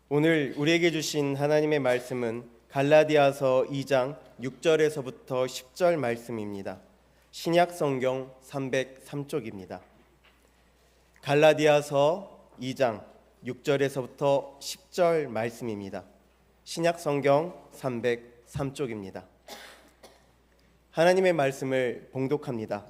오늘 우리에게 주신 하나님의 말씀은 갈라디아서 2장 6절에서부터 10절 말씀입니다. 신약 성경 303쪽입니다. 갈라디아서 2장 6절에서부터 10절 말씀입니다. 신약 성경 303쪽입니다. 하나님의 말씀을 봉독합니다.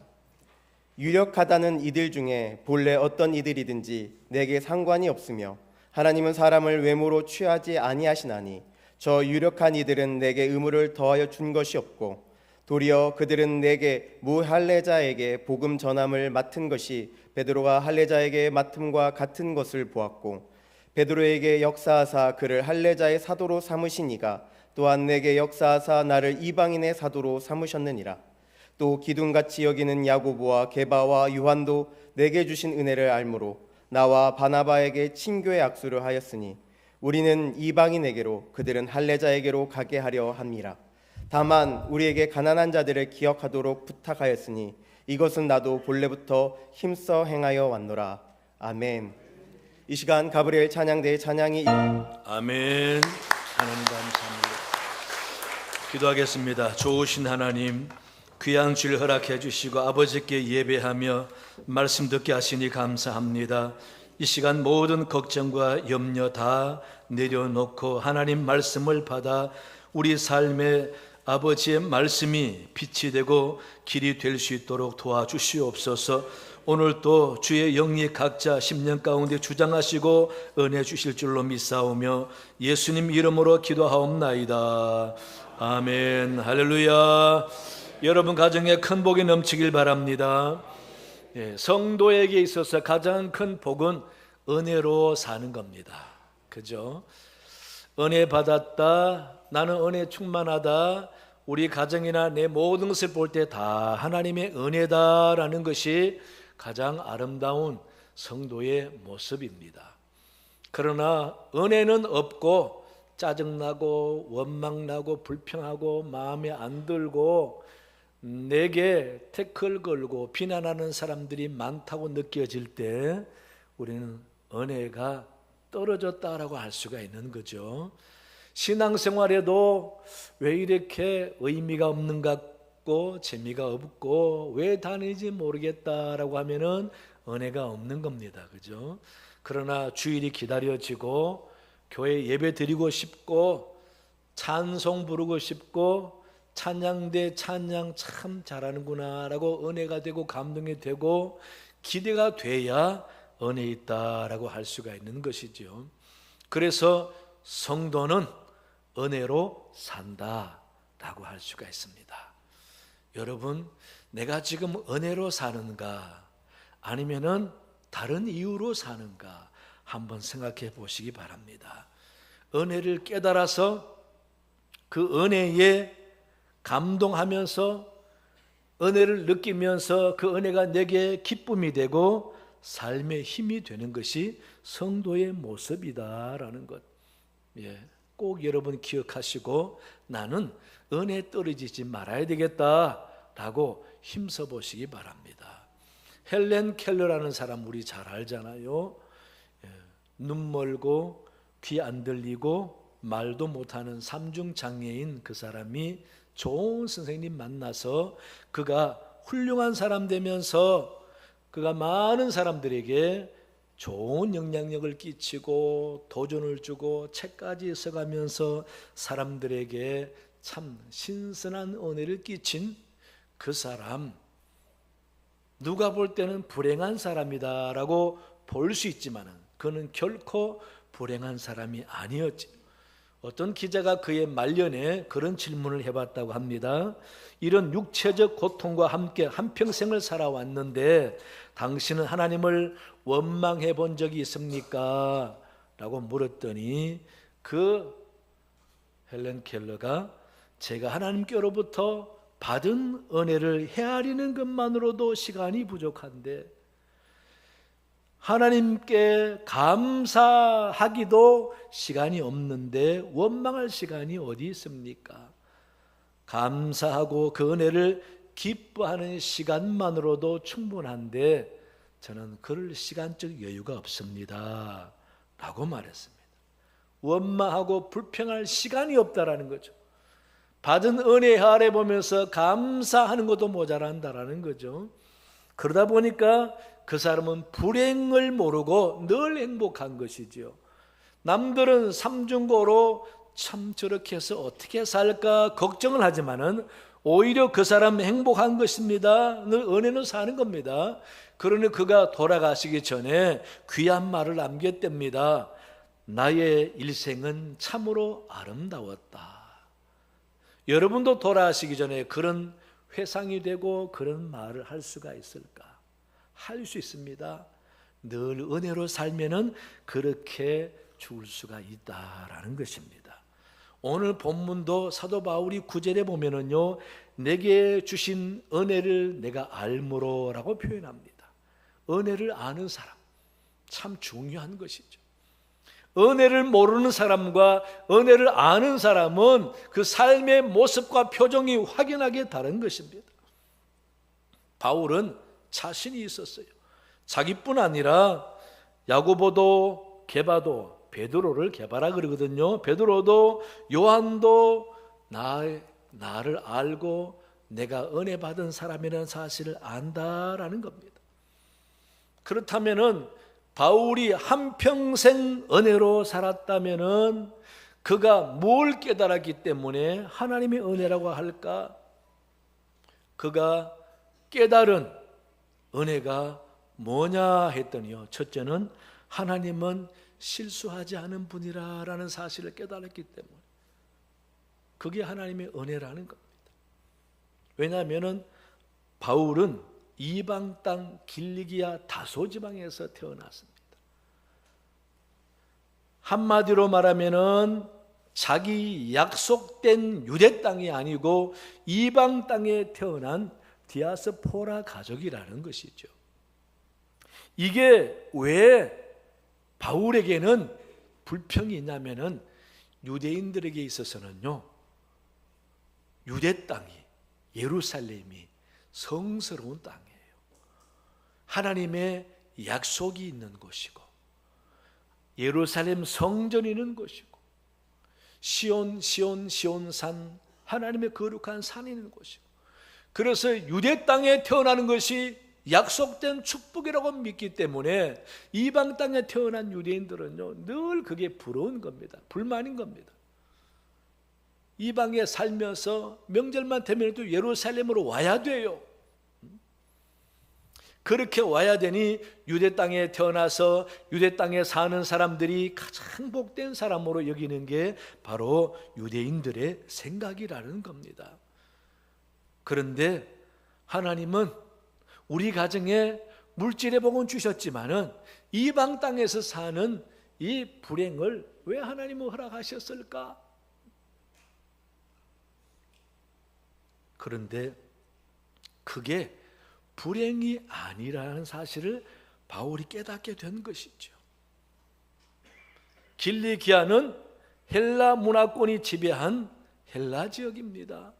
유력하다는 이들 중에 본래 어떤 이들이든지 내게 상관이 없으며 하나님은 사람을 외모로 취하지 아니하시나니 저 유력한 이들은 내게 의무를 더하여 준 것이 없고 도리어 그들은 내게 무할례자에게 복음 전함을 맡은 것이 베드로가 할례자에게 맡음과 같은 것을 보았고 베드로에게 역사하사 그를 할례자의 사도로 삼으시니가 또한 내게 역사하사 나를 이방인의 사도로 삼으셨느니라. 또 기둥같이 여기는 야고보와 게바와 요한도 내게 주신 은혜를 알므로 나와 바나바에게 친교의 악수를 하였으니 우리는 이방인에게로 그들은 할례자에게로 가게 하려 함이라. 다만 우리에게 가난한 자들을 기억하도록 부탁하였으니 이것은 나도 본래부터 힘써 행하여 왔노라. 아멘. 이 시간 가브리엘 찬양대의 찬양이 아멘. 하나님 감사합니다. 기도하겠습니다. 좋으신 하나님, 귀한 주일 허락해 주시고 아버지께 예배하며 말씀 듣게 하시니 감사합니다. 이 시간 모든 걱정과 염려 다 내려놓고 하나님 말씀을 받아 우리 삶에 아버지의 말씀이 빛이 되고 길이 될 수 있도록 도와주시옵소서. 오늘 또 주의 영이 각자 심령 가운데 주장하시고 은혜 주실 줄로 믿사오며 예수님 이름으로 기도하옵나이다. 아멘. 할렐루야. 여러분 가정에 큰 복이 넘치길 바랍니다. 성도에게 있어서 가장 큰 복은 은혜로 사는 겁니다. 그죠? 은혜 받았다, 나는 은혜 충만하다, 우리 가정이나 내 모든 것을 볼 때 다 하나님의 은혜다라는 것이 가장 아름다운 성도의 모습입니다. 그러나 은혜는 없고 짜증나고 원망나고 불평하고 마음에 안 들고 내게 태클 걸고 비난하는 사람들이 많다고 느껴질 때 우리는 은혜가 떨어졌다라고 할 수가 있는 거죠. 신앙생활에도 왜 이렇게 의미가 없는 것 같고 재미가 없고 왜 다니지 모르겠다라고 하면은 은혜가 없는 겁니다. 그죠? 그러나 주일이 기다려지고 교회 예배 드리고 싶고 찬송 부르고 싶고 찬양대 찬양 참 잘하는구나 라고 은혜가 되고 감동이 되고 기대가 돼야 은혜 있다라고 할 수가 있는 것이죠. 그래서 성도는 은혜로 산다라고 할 수가 있습니다. 여러분, 내가 지금 은혜로 사는가 아니면은 다른 이유로 사는가 한번 생각해 보시기 바랍니다. 은혜를 깨달아서 그 은혜에 감동하면서 은혜를 느끼면서 그 은혜가 내게 기쁨이 되고 삶의 힘이 되는 것이 성도의 모습이다라는 것. 꼭 여러분 기억하시고 나는 은혜 떨어지지 말아야 되겠다라고 힘써 보시기 바랍니다. 헬렌 켈러라는 사람 우리 잘 알잖아요. 눈 멀고 귀 안 들리고 말도 못하는 삼중장애인 그 사람이 좋은 선생님 만나서 그가 훌륭한 사람 되면서 그가 많은 사람들에게 좋은 영향력을 끼치고 도전을 주고 책까지 써가면서 사람들에게 참 신선한 은혜를 끼친 그 사람, 누가 볼 때는 불행한 사람이다라고 볼 수 있지만은 그는 결코 불행한 사람이 아니었지. 어떤 기자가 그의 말년에 그런 질문을 해봤다고 합니다. 이런 육체적 고통과 함께 한평생을 살아왔는데 당신은 하나님을 원망해 본 적이 있습니까? 라고 물었더니 그 헬렌 켈러가 제가 하나님께로부터 받은 은혜를 헤아리는 것만으로도 시간이 부족한데 하나님께 감사하기도 시간이 없는데 원망할 시간이 어디 있습니까? 감사하고 그 은혜를 기뻐하는 시간만으로도 충분한데 저는 그럴 시간적 여유가 없습니다 라고 말했습니다. 원망하고 불평할 시간이 없다라는 거죠. 받은 은혜 아래 보면서 감사하는 것도 모자란다라는 거죠. 그러다 보니까 그 사람은 불행을 모르고 늘 행복한 것이지요. 남들은 삼중고로 참 저렇게 해서 어떻게 살까 걱정을 하지만은 오히려 그 사람은 행복한 것입니다. 늘 은혜는 사는 겁니다. 그러니 그가 돌아가시기 전에 귀한 말을 남겼답니다. 나의 일생은 참으로 아름다웠다. 여러분도 돌아가시기 전에 그런 회상이 되고 그런 말을 할 수가 있을까? 할 수 있습니다. 늘 은혜로 살면은 그렇게 죽을 수가 있다라는 것입니다. 오늘 본문도 사도 바울이 9절에 보면은요, 내게 주신 은혜를 내가 알므로라고 표현합니다. 은혜를 아는 사람, 참 중요한 것이죠. 은혜를 모르는 사람과 은혜를 아는 사람은 그 삶의 모습과 표정이 확연하게 다른 것입니다. 바울은 자신이 있었어요. 자기뿐 아니라 야고보도 게바도 베드로를 게바라 그러거든요. 베드로도 요한도 나를 알고 내가 은혜 받은 사람이라는 사실을 안다라는 겁니다. 그렇다면은 바울이 한평생 은혜로 살았다면은 그가 뭘 깨달았기 때문에 하나님의 은혜라고 할까? 그가 깨달은 은혜가 뭐냐 했더니요, 첫째는 하나님은 실수하지 않은 분이라는 사실을 깨달았기 때문에 그게 하나님의 은혜라는 겁니다. 왜냐하면 바울은 이방 땅 길리기아 다소 지방에서 태어났습니다. 한마디로 말하면은 자기 약속된 유대 땅이 아니고 이방 땅에 태어난 디아스포라 가족이라는 것이죠. 이게 왜 바울에게는 불평이 있냐면은 유대인들에게 있어서는요, 유대 땅이, 예루살렘이 성스러운 땅이에요. 하나님의 약속이 있는 곳이고 예루살렘 성전이 있는 곳이고 시온산, 하나님의 거룩한 산이 있는 곳이고, 그래서 유대 땅에 태어나는 것이 약속된 축복이라고 믿기 때문에 이방 땅에 태어난 유대인들은요, 늘 그게 부러운 겁니다. 불만인 겁니다. 이방에 살면서 명절만 되면 또 예루살렘으로 와야 돼요. 그렇게 와야 되니 유대 땅에 태어나서 유대 땅에 사는 사람들이 가장 복된 사람으로 여기는 게 바로 유대인들의 생각이라는 겁니다. 그런데 하나님은 우리 가정에 물질의 복은 주셨지만은 이방 땅에서 사는 이 불행을 왜 하나님은 허락하셨을까? 그런데 그게 불행이 아니라는 사실을 바울이 깨닫게 된 것이죠. 길리기아는 헬라 문화권이 지배한 헬라 지역입니다.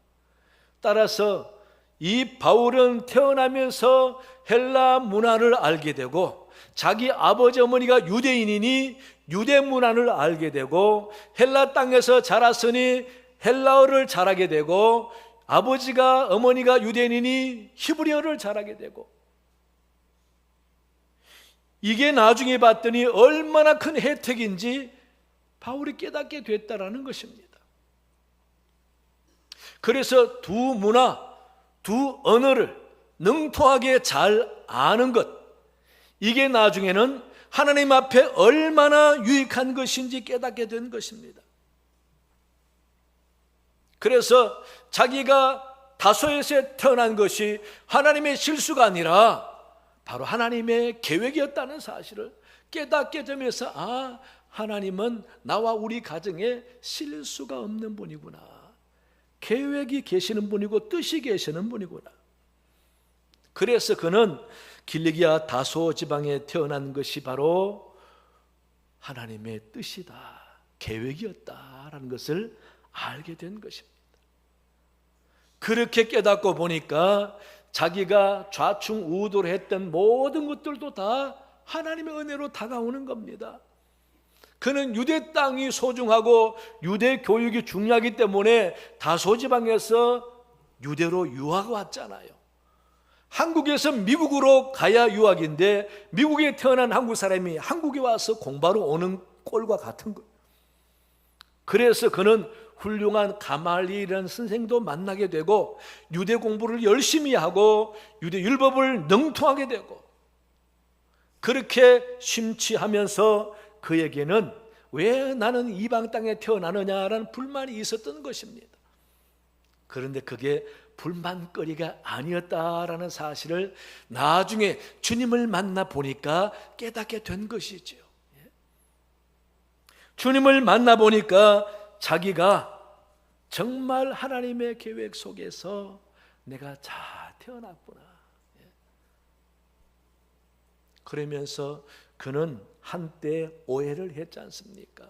따라서 이 바울은 태어나면서 헬라 문화를 알게 되고 자기 아버지 어머니가 유대인이니 유대 문화를 알게 되고 헬라 땅에서 자랐으니 헬라어를 잘하게 되고 아버지가 어머니가 유대인이니 히브리어를 잘하게 되고, 이게 나중에 봤더니 얼마나 큰 혜택인지 바울이 깨닫게 됐다라는 것입니다. 그래서 두 문화, 두 언어를 능통하게 잘 아는 것, 이게 나중에는 하나님 앞에 얼마나 유익한 것인지 깨닫게 된 것입니다. 그래서 자기가 다소에서 태어난 것이 하나님의 실수가 아니라 바로 하나님의 계획이었다는 사실을 깨닫게 되면서, 아, 하나님은 나와 우리 가정에 실수가 없는 분이구나, 계획이 계시는 분이고 뜻이 계시는 분이구나. 그래서 그는 길리기아 다소 지방에 태어난 것이 바로 하나님의 뜻이다, 계획이었다라는 것을 알게 된 것입니다. 그렇게 깨닫고 보니까 자기가 좌충우돌 했던 모든 것들도 다 하나님의 은혜로 다가오는 겁니다. 그는 유대 땅이 소중하고 유대 교육이 중요하기 때문에 다소지방에서 유대로 유학 왔잖아요. 한국에서 미국으로 가야 유학인데 미국에 태어난 한국 사람이 한국에 와서 공부하러 오는 꼴과 같은 거예요. 그래서 그는 훌륭한 가말리엘이라는 선생도 만나게 되고 유대 공부를 열심히 하고 유대 율법을 능통하게 되고, 그렇게 심취하면서 그에게는 왜 나는 이방 땅에 태어나느냐라는 불만이 있었던 것입니다. 그런데 그게 불만거리가 아니었다라는 사실을 나중에 주님을 만나 보니까 깨닫게 된 것이죠. 주님을 만나 보니까 자기가 정말 하나님의 계획 속에서 내가 잘 태어났구나. 그러면서 그는 한때 오해를 했지 않습니까?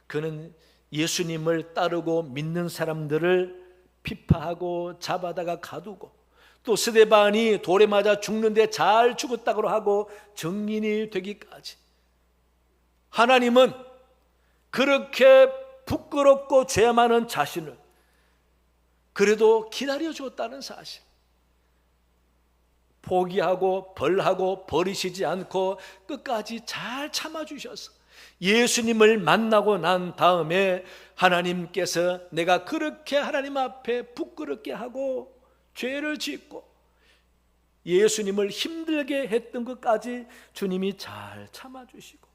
그는 예수님을 따르고 믿는 사람들을 피파하고 잡아다가 가두고, 또 스데반이 돌에 맞아 죽는데 잘 죽었다고 하고 증인이 되기까지 하나님은 그렇게 부끄럽고 죄 많은 자신을 그래도 기다려줬다는 사실, 포기하고 벌하고 버리시지 않고 끝까지 잘 참아주셔서 예수님을 만나고 난 다음에 하나님께서 내가 그렇게 하나님 앞에 부끄럽게 하고 죄를 짓고 예수님을 힘들게 했던 것까지 주님이 잘 참아주시고,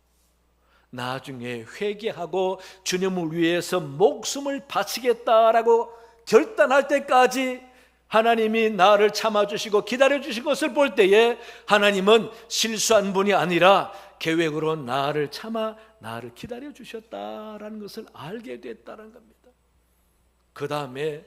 나중에 회개하고 주님을 위해서 목숨을 바치겠다라고 결단할 때까지 하나님이 나를 참아주시고 기다려주신 것을 볼 때에 하나님은 실수한 분이 아니라 계획으로 나를 참아 나를 기다려주셨다라는 것을 알게 됐다는 겁니다. 그 다음에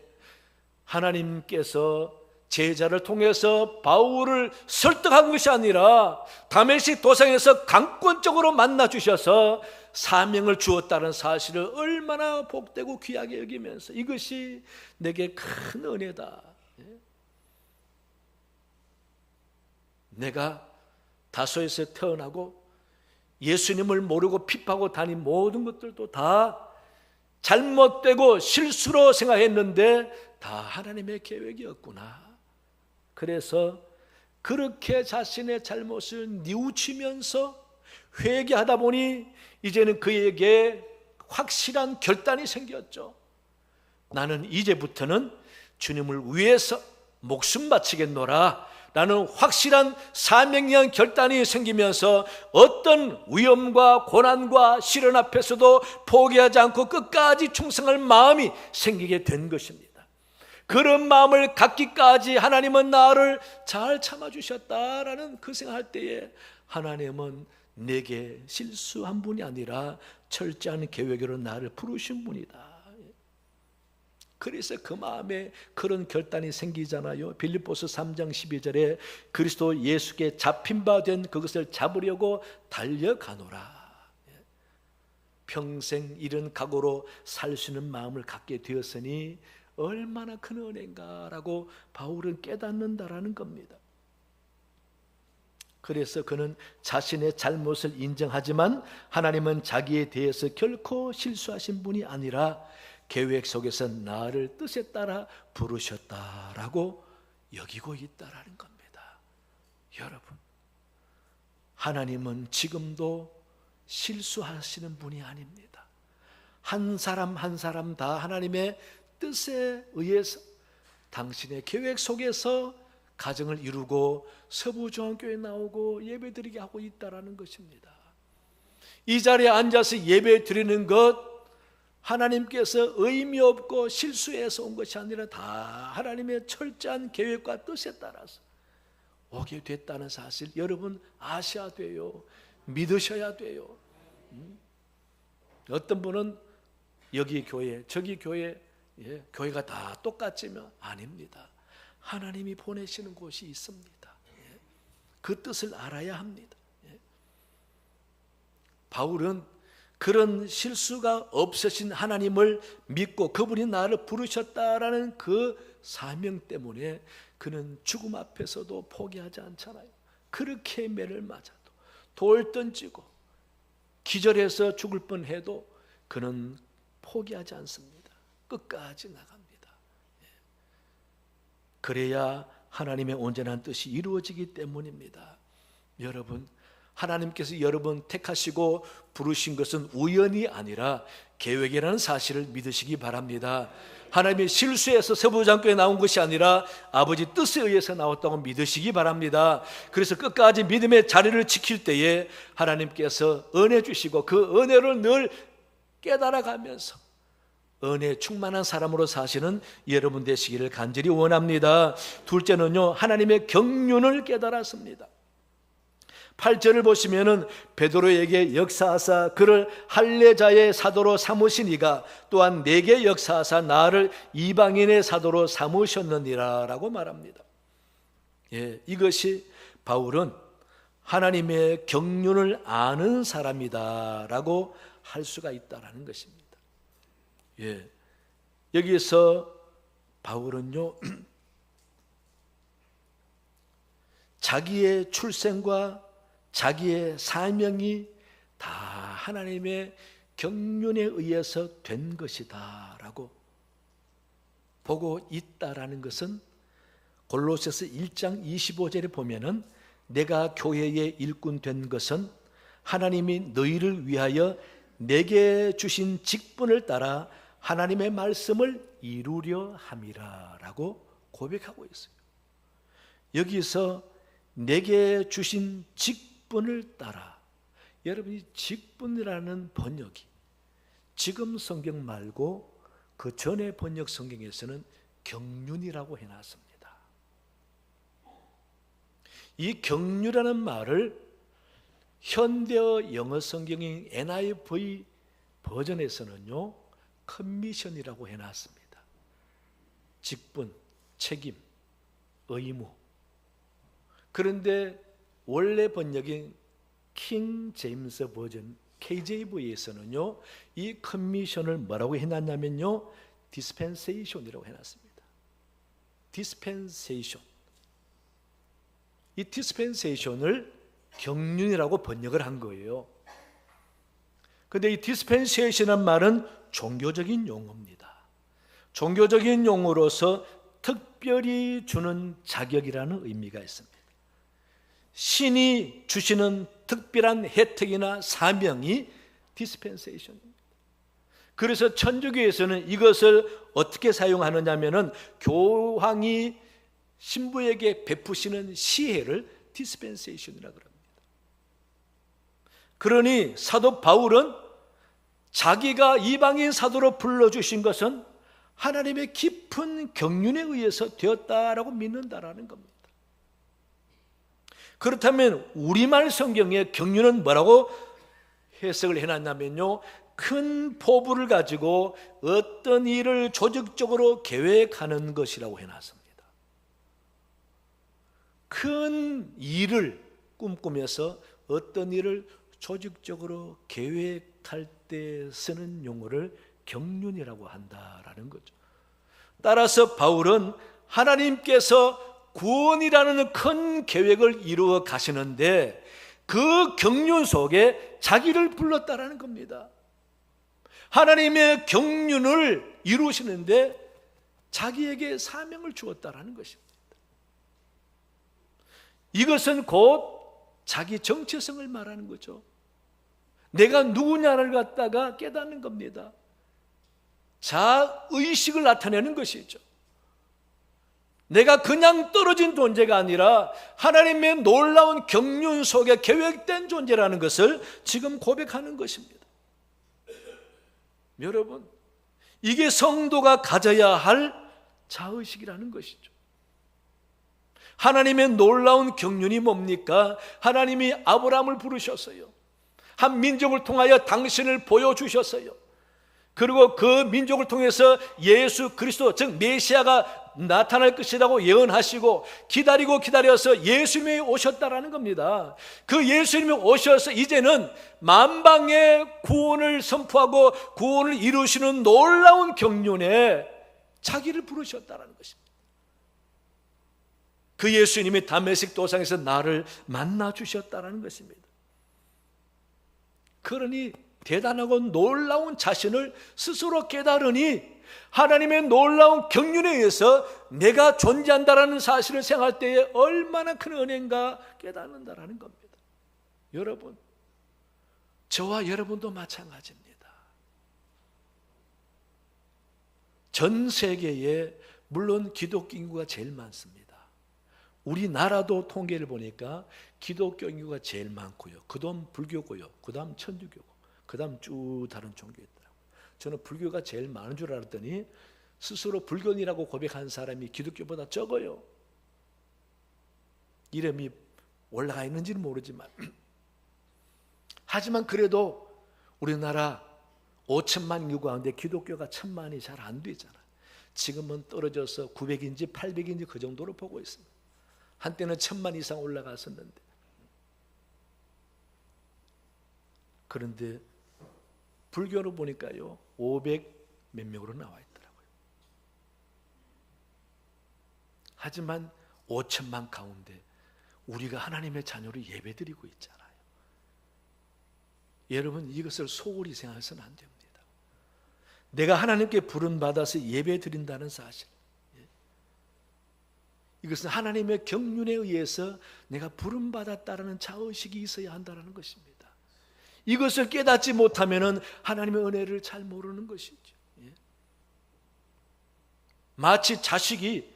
하나님께서 제자를 통해서 바울을 설득한 것이 아니라 다메섹 도상에서 강권적으로 만나주셔서 사명을 주었다는 사실을 얼마나 복되고 귀하게 여기면서 이것이 내게 큰 은혜다. 내가 다소에서 태어나고 예수님을 모르고 핍하고 다닌 모든 것들도 다 잘못되고 실수로 생각했는데 다 하나님의 계획이었구나. 그래서 그렇게 자신의 잘못을 뉘우치면서 회개하다 보니 이제는 그에게 확실한 결단이 생겼죠. 나는 이제부터는 주님을 위해서 목숨 바치겠노라 라는 확실한 사명이한 결단이 생기면서 어떤 위험과 고난과 시련 앞에서도 포기하지 않고 끝까지 충성할 마음이 생기게 된 것입니다. 그런 마음을 갖기까지 하나님은 나를 잘 참아주셨다라는 그 생각할 때에 하나님은 내게 실수한 분이 아니라 철저한 계획으로 나를 부르신 분이다. 그래서 그 마음에 그런 결단이 생기잖아요. 빌립보서 3장 12절에 그리스도 예수께 잡힌 바 된 그것을 잡으려고 달려가노라. 평생 이런 각오로 살 수 있는 마음을 갖게 되었으니 얼마나 큰 은혜인가라고 바울은 깨닫는다라는 겁니다. 그래서 그는 자신의 잘못을 인정하지만 하나님은 자기에 대해서 결코 실수하신 분이 아니라 계획 속에서 나를 뜻에 따라 부르셨다라고 여기고 있다라는 겁니다. 여러분, 하나님은 지금도 실수하시는 분이 아닙니다. 한 사람 한 사람 다 하나님의 뜻에 의해서 당신의 계획 속에서 가정을 이루고 서부중앙교회에 나오고 예배드리게 하고 있다라는 것입니다. 이 자리에 앉아서 예배 드리는 것 하나님께서 의미 없고 실수해서 온 것이 아니라 다 하나님의 철저한 계획과 뜻에 따라서 오게 됐다는 사실 여러분 아셔야 돼요. 믿으셔야 돼요. 어떤 분은 여기 교회 저기 교회 교회가 다 똑같지만 아닙니다. 하나님이 보내시는 곳이 있습니다. 그 뜻을 알아야 합니다. 바울은 그런 실수가 없으신 하나님을 믿고 그분이 나를 부르셨다라는 그 사명 때문에 그는 죽음 앞에서도 포기하지 않잖아요. 그렇게 매를 맞아도 돌 던지고 기절해서 죽을 뻔해도 그는 포기하지 않습니다. 끝까지 나갑니다. 그래야 하나님의 온전한 뜻이 이루어지기 때문입니다. 여러분, 하나님께서 여러 번 택하시고 부르신 것은 우연이 아니라 계획이라는 사실을 믿으시기 바랍니다. 하나님의 실수에서 세부장교에 나온 것이 아니라 아버지 뜻에 의해서 나왔다고 믿으시기 바랍니다. 그래서 끝까지 믿음의 자리를 지킬 때에 하나님께서 은혜 주시고 그 은혜를 늘 깨달아가면서 은혜 충만한 사람으로 사시는 여러분 되시기를 간절히 원합니다. 둘째는요, 하나님의 경륜을 깨달았습니다. 8절을 보시면은 베드로에게 역사하사 그를 할례자의 사도로 삼으시니가 또한 내게 역사하사 나를 이방인의 사도로 삼으셨느니라 라고 말합니다. 이것이 바울은 하나님의 경륜을 아는 사람이다 라고 할 수가 있다라는 것입니다. 여기서 바울은요, 자기의 출생과 자기의 사명이 다 하나님의 경륜에 의해서 된 것이다 라고 보고 있다라는 것은 골로새서 1장 25절에 보면은 내가 교회의 일꾼 된 것은 하나님이 너희를 위하여 내게 주신 직분을 따라 하나님의 말씀을 이루려 함이라 라고 고백하고 있어요. 여기서 내게 주신 직분을 따라, 여러분이 직분이라는 번역이 지금 성경 말고 그 전에 번역 성경에서는 경륜이라고 해놨습니다. 이 경륜이라는 말을 현대어 영어 성경인 NIV 버전에서는요, 커미션이라고 해놨습니다. 직분, 책임, 의무. 그런데 원래 번역인 킹 제임스 버전 KJV에서는요, 이 커미션을 뭐라고 해놨냐면요, 디스펜세이션이라고 해놨습니다. 디스펜세이션. 이 디스펜세이션을 경륜이라고 번역을 한 거예요. 근데 이 디스펜세이션이라는 말은 종교적인 용어입니다. 종교적인 용어로서 특별히 주는 자격이라는 의미가 있습니다. 신이 주시는 특별한 혜택이나 사명이 디스펜세이션입니다. 그래서 천주교에서는 이것을 어떻게 사용하느냐 하면은 교황이 신부에게 베푸시는 시혜를 디스펜세이션이라고 합니다. 그러니 사도 바울은 자기가 이방인 사도로 불러주신 것은 하나님의 깊은 경륜에 의해서 되었다라고 믿는다라는 겁니다. 그렇다면 우리말 성경의 경륜은 뭐라고 해석을 해놨냐면요, 큰 포부를 가지고 어떤 일을 조직적으로 계획하는 것이라고 해놨습니다. 큰 일을 꿈꾸면서 어떤 일을 조직적으로 계획할 때 쓰는 용어를 경륜이라고 한다라는 거죠. 따라서 바울은 하나님께서 구원이라는 큰 계획을 이루어 가시는데 그 경륜 속에 자기를 불렀다라는 겁니다. 하나님의 경륜을 이루시는데 자기에게 사명을 주었다라는 것입니다. 이것은 곧 자기 정체성을 말하는 거죠. 내가 누구냐를 갖다가 깨닫는 겁니다. 자의식을 나타내는 것이죠. 내가 그냥 떨어진 존재가 아니라 하나님의 놀라운 경륜 속에 계획된 존재라는 것을 지금 고백하는 것입니다. 여러분, 이게 성도가 가져야 할 자의식이라는 것이죠. 하나님의 놀라운 경륜이 뭡니까? 하나님이 아브라함을 부르셨어요. 한 민족을 통하여 당신을 보여주셨어요. 그리고 그 민족을 통해서 예수 그리스도, 즉 메시아가 나타날 것이라고 예언하시고 기다려서 예수님이 오셨다라는 겁니다. 그 예수님이 오셔서 이제는 만방의 구원을 선포하고 구원을 이루시는 놀라운 경륜에 자기를 부르셨다라는 것입니다. 그 예수님이 다메섹 도상에서 나를 만나 주셨다라는 것입니다. 그러니 대단하고 놀라운 자신을 스스로 깨달으니 하나님의 놀라운 경륜에 의해서 내가 존재한다라는 사실을 생각할 때에 얼마나 큰 은혜인가 깨닫는다라는 겁니다. 여러분, 저와 여러분도 마찬가지입니다. 전 세계에 물론 기독교 인구가 제일 많습니다. 우리나라도 통계를 보니까 기독교 인구가 제일 많고요. 그 다음 불교고요. 그 다음 천주교고. 그 다음 쭉 다른 종교 있더라고요. 저는 불교가 제일 많은 줄 알았더니 스스로 불교인이라고 고백한 사람이 기독교보다 적어요. 이름이 올라가 있는지는 모르지만 하지만 그래도 우리나라 5천만 인구 가운데 기독교가 1,000만이 잘 안 되잖아요. 지금은 떨어져서 900인지 800인지 그 정도로 보고 있습니다. 한때는 1,000만 이상 올라갔었는데, 그런데 불교로 보니까요 500 몇 명으로 나와 있더라고요. 하지만 5천만 가운데 우리가 하나님의 자녀를 예배드리고 있잖아요. 여러분, 이것을 소홀히 생각해서는 안 됩니다. 내가 하나님께 부름받아서 예배드린다는 사실, 이것은 하나님의 경륜에 의해서 내가 부름받았다라는 자의식이 있어야 한다는 것입니다. 이것을 깨닫지 못하면 하나님의 은혜를 잘 모르는 것이죠. 마치 자식이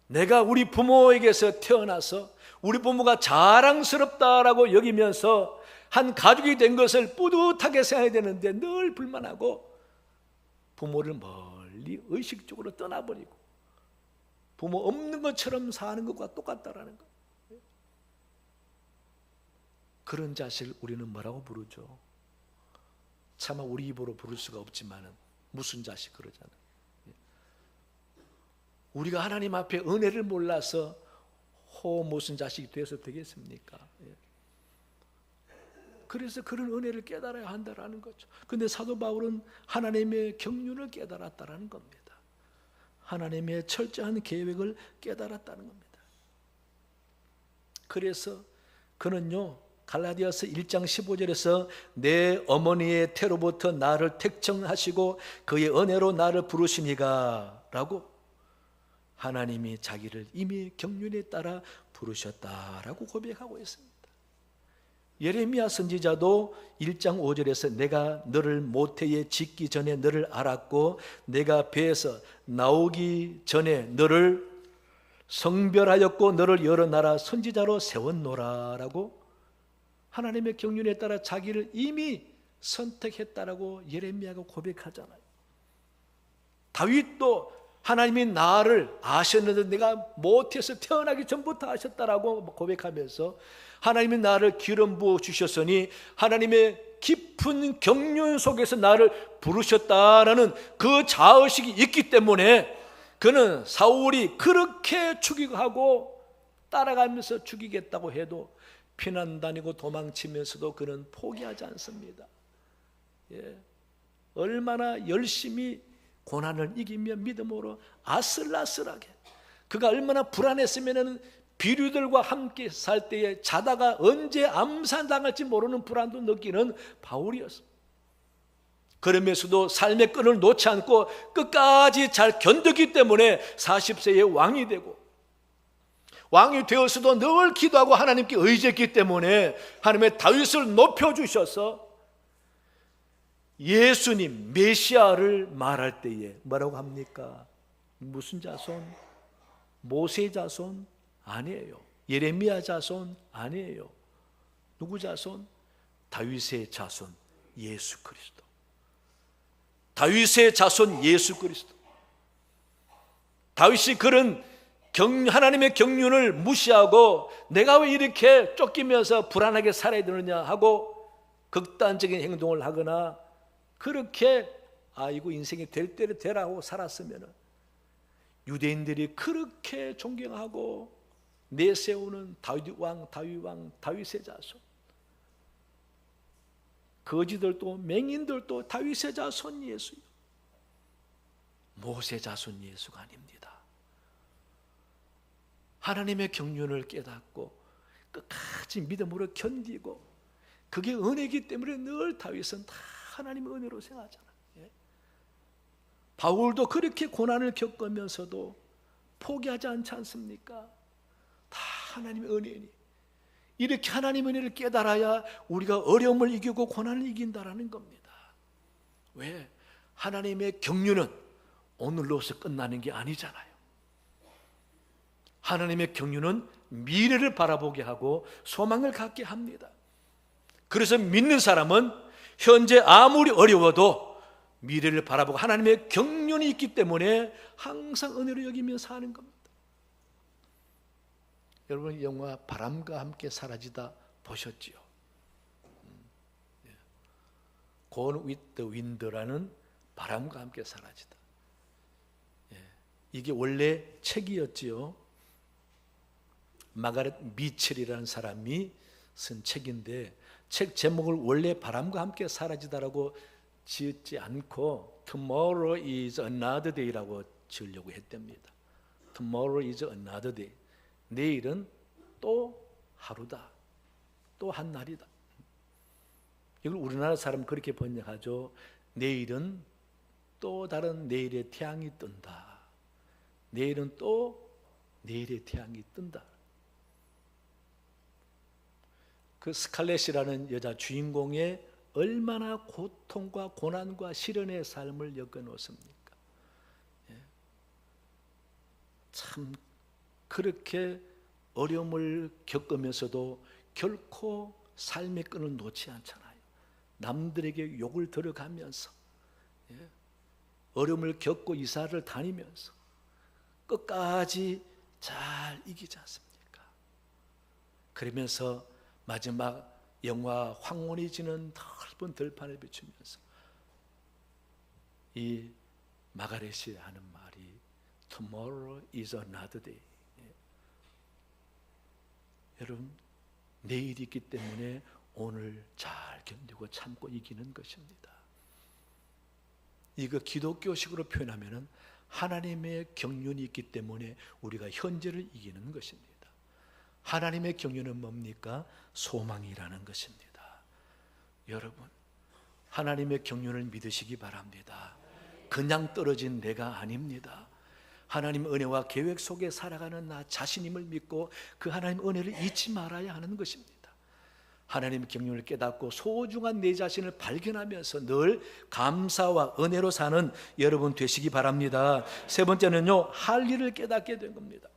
내가 우리 부모에게서 태어나서 우리 부모가 자랑스럽다라고 여기면서 한 가족이 된 것을 뿌듯하게 생각해야 되는데 늘 불만하고 부모를 멀리 의식적으로 떠나버리고 부모 없는 것처럼 사는 것과 똑같다라는 것. 그런 자식을 우리는 뭐라고 부르죠? 차마 우리 입으로 부를 수가 없지만 무슨 자식 그러잖아요. 우리가 하나님 앞에 은혜를 몰라서 무슨 자식이 되어서 되겠습니까? 그래서 그런 은혜를 깨달아야 한다라는 거죠. 근데 사도 바울은 하나님의 경륜을 깨달았다라는 겁니다. 하나님의 철저한 계획을 깨달았다는 겁니다. 그래서 그는요 갈라디아서 1장 15절에서 내 어머니의 태로부터 나를 택정하시고 그의 은혜로 나를 부르시니가 라고 하나님이 자기를 이미 경륜에 따라 부르셨다라고 고백하고 있습니다. 예레미야 선지자도 1장 5절에서 내가 너를 모태에 짓기 전에 너를 알았고 내가 배에서 나오기 전에 너를 성별하였고 너를 여러 나라 선지자로 세웠노라 라고 하나님의 경륜에 따라 자기를 이미 선택했다라고 예레미야가 고백하잖아요. 다윗도 하나님이 나를 아셨는데 내가 모태에서 태어나기 전부터 아셨다라고 고백하면서 하나님이 나를 기름 부어 주셨으니 하나님의 깊은 경륜 속에서 나를 부르셨다라는 그 자의식이 있기 때문에 그는 사울이 그렇게 죽이고 따라가면서 죽이겠다고 해도 피난 다니고 도망치면서도 그는 포기하지 않습니다. 얼마나 열심히 고난을 이기며 믿음으로 아슬아슬하게 그가 얼마나 불안했으면 비류들과 함께 살 때에 자다가 언제 암살당할지 모르는 불안도 느끼는 바울이었습니다. 그러면서도 삶의 끈을 놓지 않고 끝까지 잘 견뎠기 때문에 40세에 왕이 되고 왕이 되어서도 늘 기도하고 하나님께 의지했기 때문에 하나님의 다윗을 높여주셔서 예수님 메시아를 말할 때에 뭐라고 합니까? 무슨 자손? 모세 자손? 아니에요. 예레미야 자손? 아니에요. 누구 자손? 다윗의 자손 예수 그리스도. 다윗의 자손 예수 그리스도. 다윗이 그런 하나님의 경륜을 무시하고 내가 왜 이렇게 쫓기면서 불안하게 살아야 되느냐 하고 극단적인 행동을 하거나 그렇게 아이고 인생이 될 대로 되라고 살았으면 유대인들이 그렇게 존경하고 내세우는 다윗 왕, 다윗의 자손, 거지들도 맹인들도 다윗의 자손 예수요, 모세 자손 예수가 아닙니다. 하나님의 경륜을 깨닫고 끝까지 믿음으로 견디고 그게 은혜이기 때문에 늘 다윗은 다 하나님의 은혜로 생각하잖아요. 바울도 그렇게 고난을 겪으면서도 포기하지 않지 않습니까? 다 하나님의 은혜니. 이렇게 하나님의 은혜를 깨달아야 우리가 어려움을 이기고 고난을 이긴다라는 겁니다. 왜? 하나님의 경륜은 오늘로서 끝나는 게 아니잖아요. 하나님의 경륜은 미래를 바라보게 하고 소망을 갖게 합니다. 그래서 믿는 사람은 현재 아무리 어려워도 미래를 바라보고 하나님의 경륜이 있기 때문에 항상 은혜로 여기며 사는 겁니다. 여러분, 영화 바람과 함께 사라지다 보셨지요? Gone with the Wind라는 바람과 함께 사라지다. 이게 원래 책이었지요. 마가렛 미첼이라는 사람이 쓴 책인데, 책 제목을 원래 바람과 함께 사라지다라고 지었지 않고 Tomorrow is another day라고 지으려고 했답니다. Tomorrow is another day. 내일은 또 하루다. 또 한 날이다. 이걸 우리나라 사람 그렇게 번역하죠. 내일은 또 다른 내일의 태양이 뜬다. 내일은 또 내일의 태양이 뜬다. 그 스칼렛이라는 여자 주인공의 얼마나 고통과 고난과 시련의 삶을 엮어놓습니까? 참 그렇게 어려움을 겪으면서도 결코 삶의 끈을 놓지 않잖아요. 남들에게 욕을 들어가면서, 어려움을 겪고 이사를 다니면서 끝까지 잘 이기지 않습니까? 그러면서 마지막 영화 황혼이 지는 넓은 들판을 비추면서 이 마가렛이 하는 말이 Tomorrow is another day. 여러분, 내일이 있기 때문에 오늘 잘 견디고 참고 이기는 것입니다. 이거 기독교식으로 표현하면 하나님의 경륜이 있기 때문에 우리가 현재를 이기는 것입니다. 하나님의 경륜은 뭡니까? 소망이라는 것입니다. 여러분, 하나님의 경륜을 믿으시기 바랍니다. 그냥 떨어진 내가 아닙니다. 하나님 은혜와 계획 속에 살아가는 나 자신임을 믿고 그 하나님 은혜를 잊지 말아야 하는 것입니다. 하나님의 경륜을 깨닫고 소중한 내 자신을 발견하면서 늘 감사와 은혜로 사는 여러분 되시기 바랍니다. 세 번째는요, 할 일을 깨닫게 된 겁니다.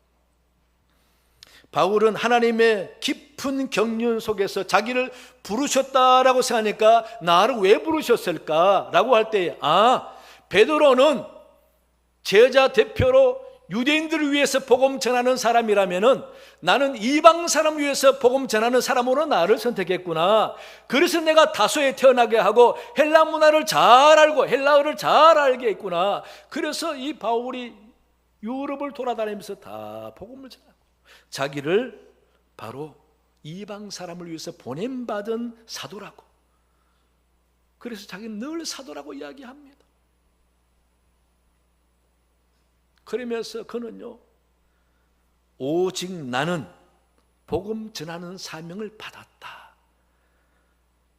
바울은 하나님의 깊은 경륜 속에서 자기를 부르셨다라고 생각하니까 나를 왜 부르셨을까라고 할 때, 베드로는 제자 대표로 유대인들을 위해서 복음 전하는 사람이라면은 나는 이방 사람을 위해서 복음 전하는 사람으로 나를 선택했구나. 그래서 내가 다소에 태어나게 하고 헬라 문화를 잘 알고 헬라어를 잘 알게 했구나. 그래서 이 바울이 유럽을 돌아다니면서 다 복음을 전하고 자기를 바로 이방 사람을 위해서 보냄받은 사도라고, 그래서 자기는 늘 사도라고 이야기합니다. 그러면서 그는요, 오직 나는 복음 전하는 사명을 받았다.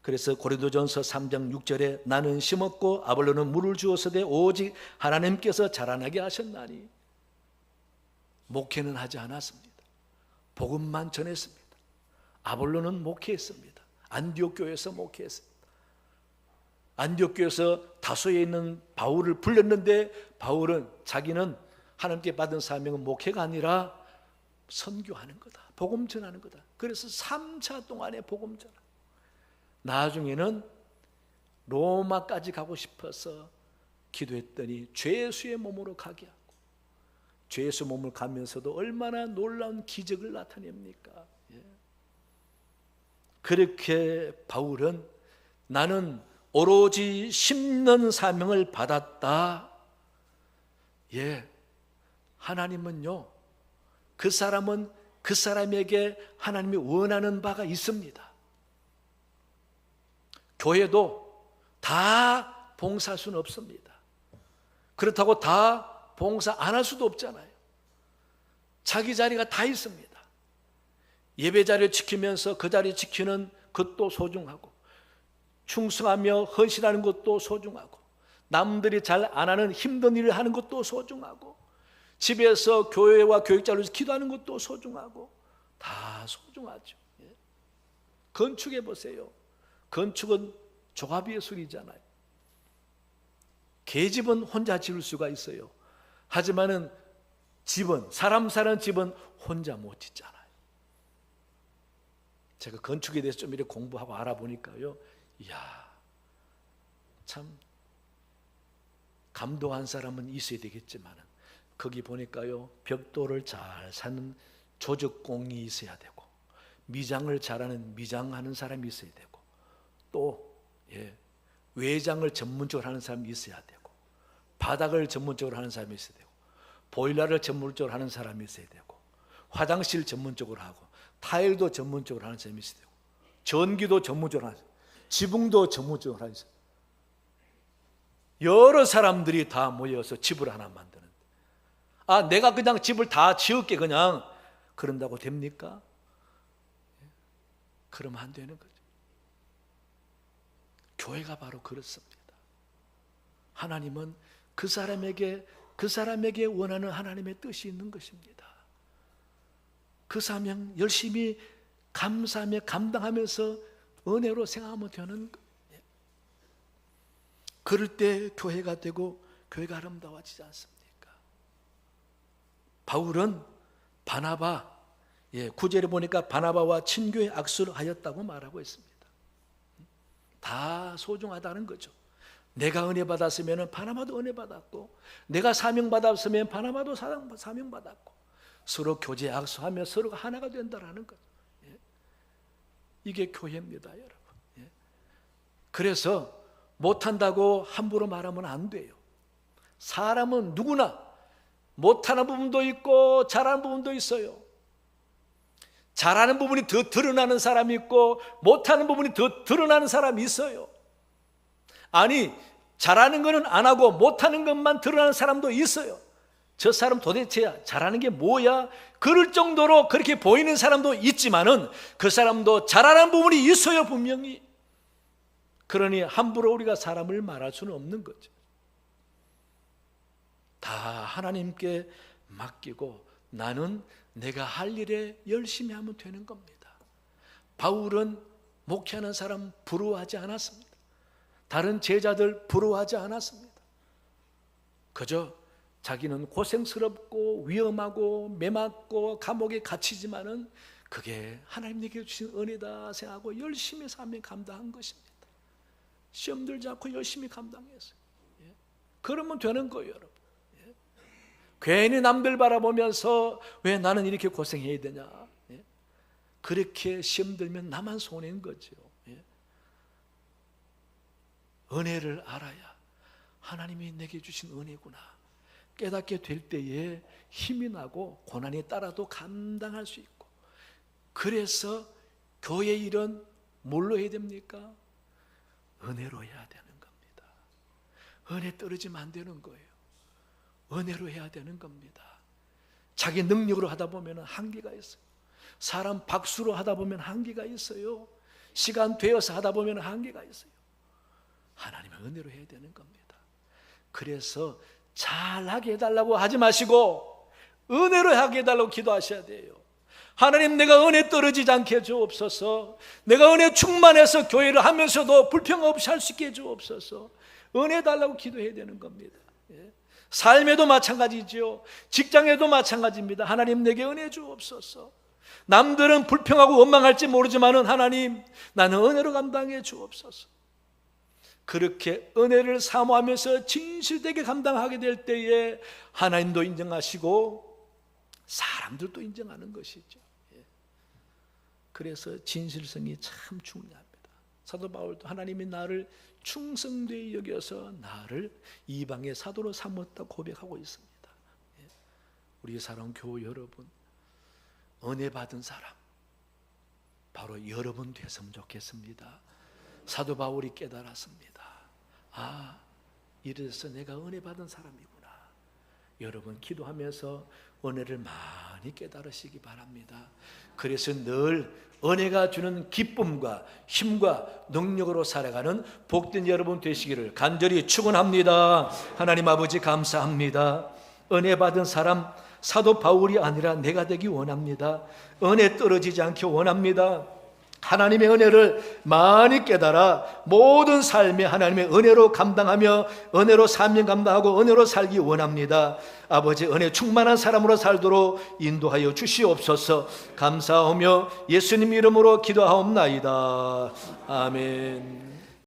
그래서 고린도전서 3장 6절에 나는 심었고 아볼로는 물을 주었으되 오직 하나님께서 자라나게 하셨나니, 목회는 하지 않았습니다. 복음만 전했습니다. 아볼로는 목회했습니다. 안디옥 교회에서 목회했습니다. 안디옥 교회에서 다소에 있는 바울을 불렀는데 바울은 자기는 하나님께 받은 사명은 목회가 아니라 선교하는 거다, 복음 전하는 거다. 그래서 3차 동안에 복음 전하. 나중에는 로마까지 가고 싶어서 기도했더니 죄수의 몸으로 가게 하고, 죄수 몸을 가면서도 얼마나 놀라운 기적을 나타냅니까? 그렇게 바울은 나는 오로지 심는 사명을 받았다. 하나님은요, 그 사람은 그 사람에게 하나님이 원하는 바가 있습니다. 교회도 다 봉사할 수는 없습니다. 그렇다고 다 봉사 안 할 수도 없잖아요. 자기 자리가 다 있습니다. 예배 자리를 지키면서 그 자리 지키는 그것도 소중하고, 충성하며 헌신하는 것도 소중하고, 남들이 잘 안 하는 힘든 일을 하는 것도 소중하고, 집에서 교회와 교육자로 기도하는 것도 소중하고, 다 소중하죠. 건축해 보세요. 건축은 조합 예술이잖아요. 계집은 혼자 지을 수가 있어요. 하지만은 집은, 사람 사는 집은 혼자 못 짓잖아요. 제가 건축에 대해서 좀 이렇게 공부하고 알아보니까요, 이야, 참 감동한 사람은 있어야 되겠지만은, 거기 보니까요, 벽돌을 잘 사는 조적공이 있어야 되고, 미장을 잘하는 미장하는 사람이 있어야 되고, 또 외장을 전문적으로 하는 사람이 있어야 되고, 바닥을 전문적으로 하는 사람이 있어야 되고, 보일러를 전문적으로 하는 사람이 있어야 되고, 화장실 전문적으로 하고, 타일도 전문적으로 하는 사람이 있어야 되고, 전기도 전문적으로 하는 사람, 지붕도 전문적으로 하는 사람, 여러 사람들이 다 모여서 집을 하나 만드는데, 내가 그냥 집을 다 지을게 그냥, 그런다고 됩니까? 그러면 안 되는 거죠. 교회가 바로 그렇습니다. 하나님은 그 사람에게 원하는 하나님의 뜻이 있는 것입니다. 그 사명 열심히 감사하며 감당하면서 은혜로 생각하면 되는 거예요. 그럴 때 교회가 되고 교회가 아름다워지지 않습니까? 바울은 바나바, 9절에 보니까 바나바와 친교에 악수를 하였다고 말하고 있습니다. 다 소중하다는 거죠. 내가 은혜 받았으면 바나바도 은혜 받았고, 내가 사명 받았으면 바나바도 사명 받았고, 서로 교제 악수하며 서로가 하나가 된다라는 거죠. 이게 교회입니다, 여러분. 그래서 못한다고 함부로 말하면 안 돼요. 사람은 누구나 못하는 부분도 있고 잘하는 부분도 있어요. 잘하는 부분이 더 드러나는 사람이 있고 못하는 부분이 더 드러나는 사람이 있어요. 아니, 잘하는 거는 안 하고 못하는 것만 드러나는 사람도 있어요. 저 사람 도대체 잘하는 게 뭐야? 그럴 정도로 그렇게 보이는 사람도 있지만은 그 사람도 잘하는 부분이 있어요, 분명히. 그러니 함부로 우리가 사람을 말할 수는 없는 거죠. 다 하나님께 맡기고 나는 내가 할 일에 열심히 하면 되는 겁니다. 바울은 목회하는 사람 부러워하지 않았습니다. 다른 제자들 부러워하지 않았습니다. 그저 자기는 고생스럽고 위험하고 매맞고 감옥에 갇히지만은 그게 하나님께 주신 은혜다 생각하고 열심히 사명 감당한 것입니다. 시험 들지 않고 열심히 감당했어요. 그러면 되는 거예요, 여러분. 괜히 남들 바라보면서 왜 나는 이렇게 고생해야 되냐, 그렇게 시험 들면 나만 손해인 거죠. 은혜를 알아야 하나님이 내게 주신 은혜구나 깨닫게 될 때에 힘이 나고 고난이 따라도 감당할 수 있고, 그래서 교회 일은 뭘로 해야 됩니까? 은혜로 해야 되는 겁니다. 은혜 떨어지면 안 되는 거예요. 은혜로 해야 되는 겁니다. 자기 능력으로 하다 보면 한계가 있어요. 사람 박수로 하다 보면 한계가 있어요. 시간 되어서 하다 보면 한계가 있어요. 하나님의 은혜로 해야 되는 겁니다. 그래서 잘하게 해달라고 하지 마시고 은혜로 하게 해달라고 기도하셔야 돼요. 하나님, 내가 은혜 떨어지지 않게 해주옵소서. 내가 은혜 충만해서 교회를 하면서도 불평 없이 할 수 있게 해주옵소서. 은혜 달라고 기도해야 되는 겁니다. 삶에도 마찬가지죠. 직장에도 마찬가지입니다. 하나님, 내게 은혜 주옵소서. 남들은 불평하고 원망할지 모르지만은 하나님, 나는 은혜로 감당해 주옵소서. 그렇게 은혜를 사모하면서 진실되게 감당하게 될 때에 하나님도 인정하시고 사람들도 인정하는 것이죠. 그래서 진실성이 참 중요합니다. 사도 바울도 하나님이 나를 충성되이 여겨서 나를 이방의 사도로 삼았다고 고백하고 있습니다. 우리 사랑 교우 여러분, 은혜 받은 사람 바로 여러분 됐으면 좋겠습니다. 사도 바울이 깨달았습니다. 이래서 내가 은혜 받은 사람이구나. 여러분 기도하면서 은혜를 많이 깨달으시기 바랍니다. 그래서 늘 은혜가 주는 기쁨과 힘과 능력으로 살아가는 복된 여러분 되시기를 간절히 축원합니다. 하나님 아버지 감사합니다. 은혜 받은 사람 사도 바울이 아니라 내가 되기 원합니다. 은혜 떨어지지 않기 원합니다. 하나님의 은혜를 많이 깨달아 모든 삶에 하나님의 은혜로 감당하며 은혜로 사명 감당하고 은혜로 살기 원합니다. 아버지 은혜 충만한 사람으로 살도록 인도하여 주시옵소서. 감사하며 예수님 이름으로 기도하옵나이다. 아멘.